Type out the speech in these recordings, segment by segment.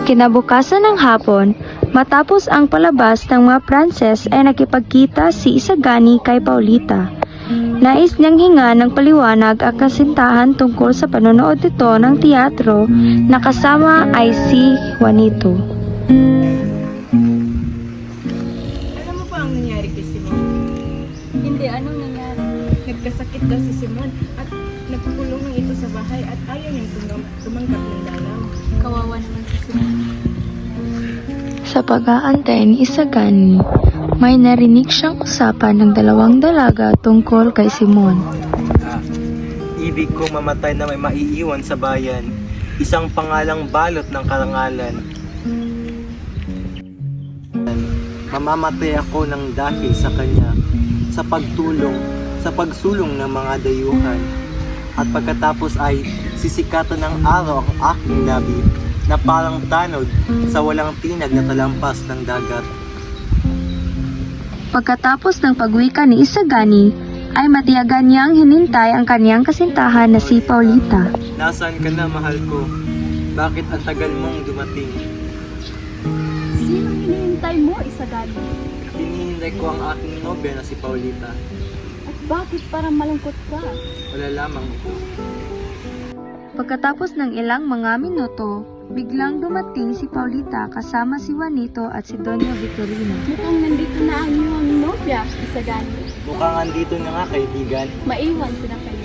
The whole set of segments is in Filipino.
Kinabukasan ng hapon, matapos ang palabas ng mga Pranses ay nakipagkita si Isagani kay Paulita. Nais niyang hinga ng paliwanag ang kasintahan tungkol sa panonood nito ng teatro na kasama ay si Juanito. Alam mo ba ang nangyari kay Simon? Hindi, anong nangyari? Nagkasakit daw si Simon at nagkulong ng ito sa bahay at ayaw niyang tumanggap ng dalaw. Kawawa naman si Simon. Sa pag-aantay ni Isagani, may narinig siyang usapan ng dalawang dalaga tungkol kay Simon. Ibig kong mamatay na may maiiwan sa bayan, isang pangalang balot ng karangalan. Mamamatay ako ng dahil sa kanya, sa pagtulong, sa pagsulong ng mga dayuhan. At pagkatapos ay sisikatan ng araw ang aking labi, na parang tanod sa walang tinag na talampas ng dagat. Pagkatapos ng pagwika ni Isagani, ay matiyagan niyang hinintay ang kaniyang kasintahan na si Paulita. Nasaan ka na, mahal ko? Bakit ang tagal mong dumating? Sino hinihintay mo, Isagani? Hinihintay ko ang aking nobya na si Paulita. At bakit parang malungkot ka? Wala lamang ito. Pagkatapos ng ilang mga minuto, biglang dumating si Paulita kasama si Juanito at si Doña Victorina. Mukhang nandito na ang iyong nobya, Isagani. Mukhang andito na nga, kaibigan. Maiwan ko na kayo.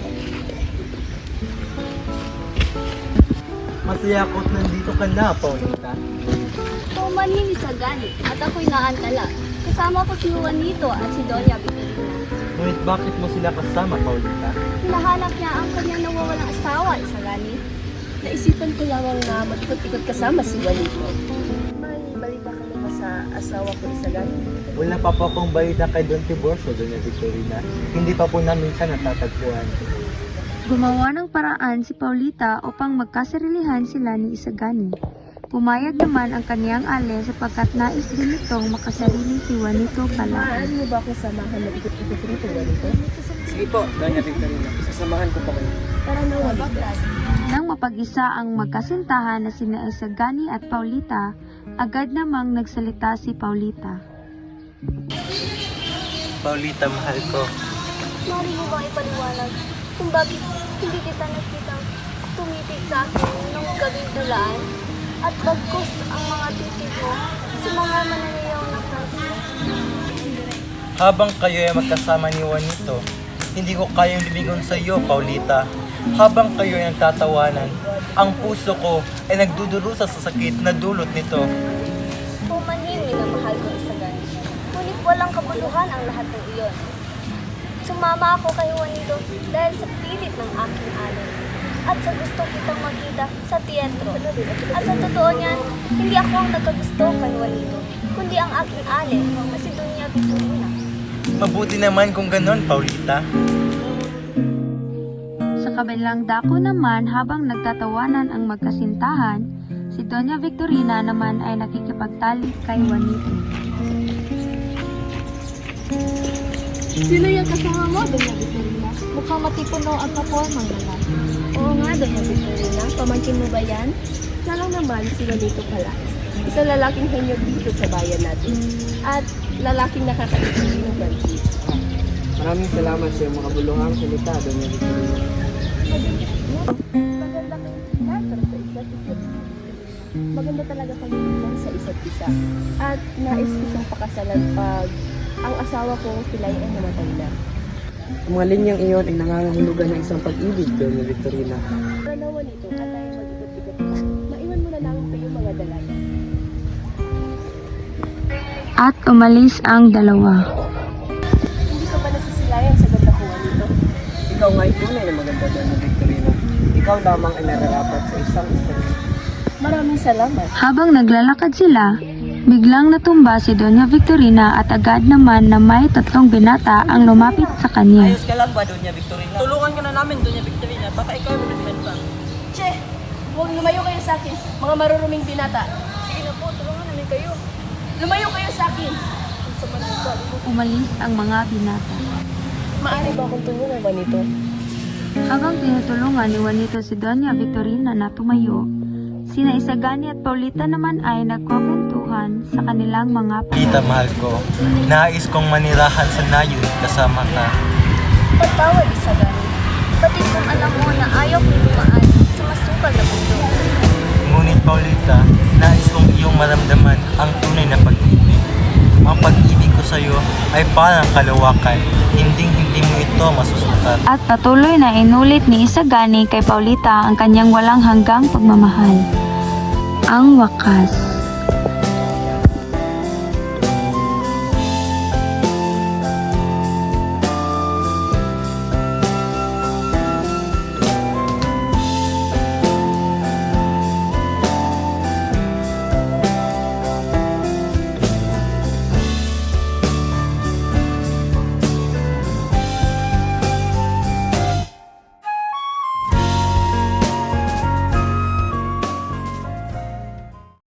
Masaya ako't nandito ka na, Paulita. Pumanhin, Isagani, at ako'y naantala. Kasama ko si Juanito at si Doña Victorina. Ngunit bakit mo sila kasama, Paulita? Hinahanap niya ang kanyang nawawalang asawa, Isagani. Naisipan ko lamang na mag-ikot-ikot kasama si Juanito. May balita ka ba sa asawa ko, Isagani? Wala pa po akong balita kay Don Tiborcio, Doña Victorina. Hindi pa po namin siya natatagpuan. Gumawa ng paraan si Paulita upang magkasarilihan sila ni Isagani. Pumayag naman ang kaniyang ale sapagkat nais din nitong makasarili si Juanito pala. Maaari mo ba akong samahan na ikot-ikot rito, Juanito? Sige po, Doña Victorina. Sasamahan ko po kayo. Para na Juanito. Nang mapag-isa ang magkasintahan na sina Isagani at Paulita, agad namang nagsalita si Paulita. Paulita, mahal ko. Maaari mo bang ipaliwanag kung bakit hindi kita nakita tumitig sa akin nung gabing dulaan? At bagkus ang mga titig mo sa mga mananayaw ng Francis. Habang kayo ay magkasama ni Juanito, hindi ko kayang lumingon sa iyo, Paulita. Habang kayo ay nagtatawanan, ang puso ko ay nagdudurusa sa sakit na dulot nito. Pumanhin, minamahal ko, Isagani. Ngunit walang kabuluhan ang lahat ng iyon. Sumama ako kay Juanito dahil sa pilit ng aking alay. At sa gusto kitang makita sa teatro. At sa totoo niyan, hindi ako ang nagkagusto kay Juanito, kundi ang aking ale na si Doña Victorina. Mabuti naman kung ganon, Paulita. Sa kabilang dako naman habang nagtatawanan ang magkasintahan, si Doña Victorina naman ay nakikipagtalik kay Juanito. Sino yung kasama mo, Doña Victorina? Mukhang matipuno ang kapormang lalaki. Oo nga, Doña Victorina. Pamangkin mo ba yan? Nalang naman si Juanito pala. Isang lalaking henyo dito sa bayan natin. At lalaking nakakaisip ng Francis. Maraming salamat sa iyong mga buluhang salita, Doña Victorina. Maganda kayong teatro sa isa't isa. Maganda talaga kayong sa isa't isa. At nais ko siyang pakasalan pag ang asawa ko pilay ay namatay na. Ang mga linyang iyon ay nangangahulugan ng isang pag-ibig, Doña Victorina. Pranawan nito at tayo mag-ikot-ikot pa. Maiwan mo na lang kayo mga dalaga. At umalis ang dalawa. Hindi ka ba nasisilayan sa gatapuan nito? Ikaw nga ay tunay na maganda, Doña Victorina. Ikaw lamang ay nararapat sa isang istorya. Maraming salamat. Habang naglalakad sila, biglang natumba si Doña Victorina at agad naman na may tatlong binata ang lumapit sa kanya. Ayos ka lang ba, Doña Victorina? Tulungan ka na namin, Doña Victorina. Baka ikaw ay magbenta. Che! Huwag lumayo kayo sa akin, mga maruruming binata. Sige na po, tulungan namin kayo. Lumayo kayo sa akin! Ang sama nito. Umalis ang mga binata. Maaari ba akong tulungan ba nito? Habang tinutulungan ni Juanito si Doña Victorina na tumayo, Sina Isagani at Paulita naman ay nagkukwentuhan sa kanilang mga Lita, mahal ko. Nais kong manirahan sa nayon kasama ka. Patawad, Isagani. Batid kong alam mo na ayaw kong dumaan sa masukal na bundok. Ngunit Paulita, nais kong iyong maramdaman ang tunay na pag-ibig. Ang pag-ibig ko sa iyo ay parang kalawakan, hindi mo ito masusukat. At patuloy na inulit ni Isagani kay Paulita ang kanyang walang hanggang pagmamahal. Ang wakas.